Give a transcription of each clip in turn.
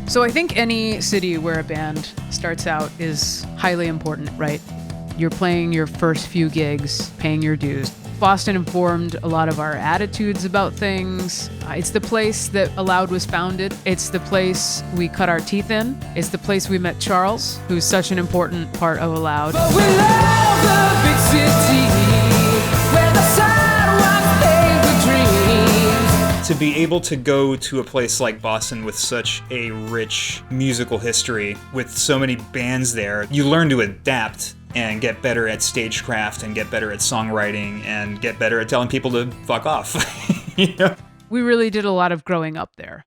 So I think any city where a band starts out is highly important, right? You're playing your first few gigs, paying your dues. Boston informed a lot of our attitudes about things. It's the place that Aloud was founded. It's the place we cut our teeth in. It's the place we met Charles, who's such an important part of Aloud. But we love the big city, where the sidewalks paved with dreams. To be able to go to a place like Boston with such a rich musical history, with so many bands there, you learn to adapt and get better at stagecraft and get better at songwriting and get better at telling people to fuck off. You know? We really did a lot of growing up there.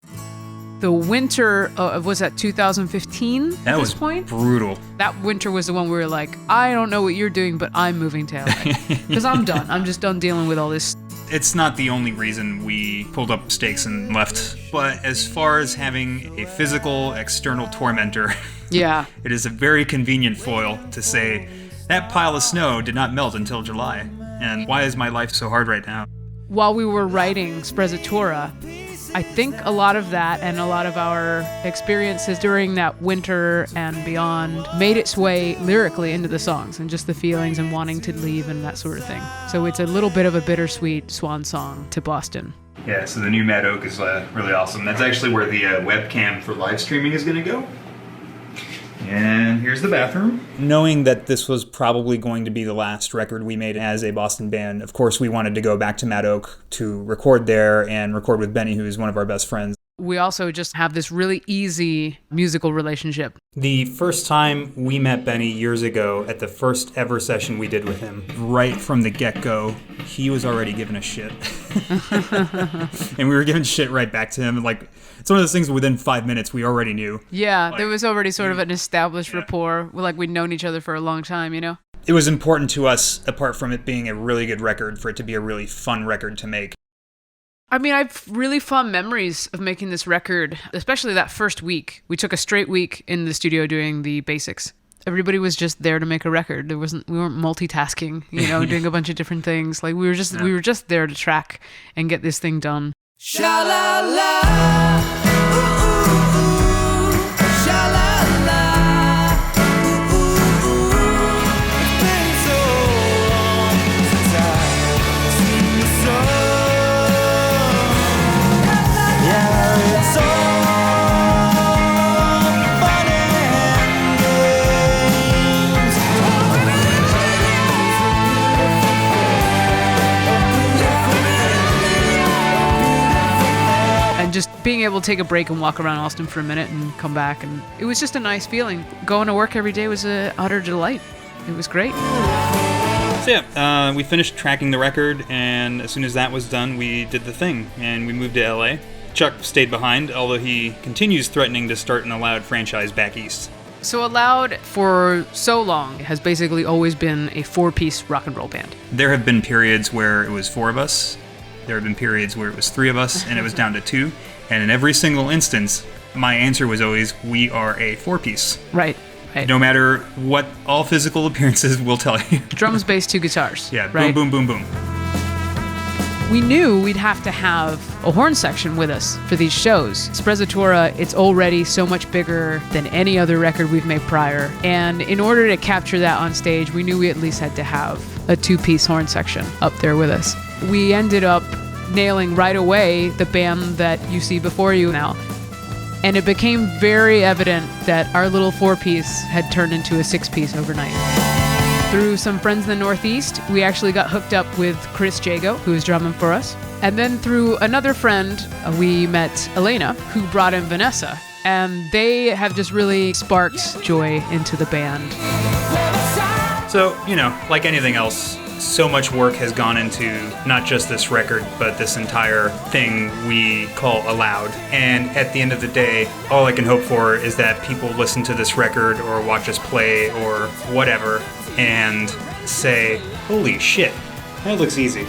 The winter was that 2015 at this point? Brutal. That winter was the one where we were like, I don't know what you're doing, but I'm moving to LA. Because I'm done. I'm just done dealing with all this. It's not the only reason we pulled up stakes and left, but as far as having a physical external tormentor, yeah, it is a very convenient foil to say, that pile of snow did not melt until July, and why is my life so hard right now? While we were writing Sprezzatura, I think a lot of that and a lot of our experiences during that winter and beyond made its way lyrically into the songs and just the feelings and wanting to leave and that sort of thing. So it's a little bit of a bittersweet swan song to Boston. Yeah, so the new Mad Oak is really awesome. That's actually where the webcam for live streaming is going to go. And here's the bathroom. Knowing that this was probably going to be the last record we made as a Boston band, of course we wanted to go back to Mad Oak to record there and record with Benny, who is one of our best friends. We also just have this really easy musical relationship. The first time we met Benny years ago at the first ever session we did with him, right from the get-go, he was already giving us shit. And we were giving shit right back to him. Like, it's one of those things within 5 minutes we already knew. Yeah, there was already sort of an established rapport. Like, we'd known each other for a long time, you know? It was important to us, apart from it being a really good record, for it to be a really fun record to make. I mean, I have really fond memories of making this record, especially that first week. We took a straight week in the studio doing the basics. Everybody was just there to make a record. We weren't multitasking, you know, doing a bunch of different things. Like we were just there to track and get this thing done. Sha-la-la, ooh, ooh, ooh. Sha-la-la, ooh, ooh, ooh. It's been so long since I've seen the sun. Yeah, it's all fun and games. And just being able to take a break and walk around Austin for a minute and come back. And it was just a nice feeling. Going to work every day was an utter delight. It was great. So yeah, we finished tracking the record, and as soon as that was done, we did the thing, and we moved to LA. Chuck stayed behind, although he continues threatening to start an Aloud franchise back east. So Aloud, for so long, has basically always been a four-piece rock and roll band. There have been periods where it was 4 of us. There have been periods where it was 3 of us, and it was down to 2. And in every single instance, my answer was always, we are a 4-piece. Right. No matter what all physical appearances will tell you. Drums, bass, 2 guitars. Yeah, right? boom, boom, boom, boom. We knew we'd have to have a horn section with us for these shows. Sprezzatura, it's already so much bigger than any other record we've made prior. And in order to capture that on stage, we knew we at least had to have a 2-piece horn section up there with us. We ended up nailing right away the band that you see before you now. And it became very evident that our little 4-piece had turned into a 6-piece overnight. Through some friends in the Northeast, we actually got hooked up with Chris Jago, who was drumming for us. And then through another friend, we met Elena, who brought in Vanessa. And they have just really sparked joy into the band. So, you know, like anything else, so much work has gone into not just this record, but this entire thing we call Aloud. And at the end of the day, all I can hope for is that people listen to this record or watch us play or whatever and say, holy shit, that looks easy.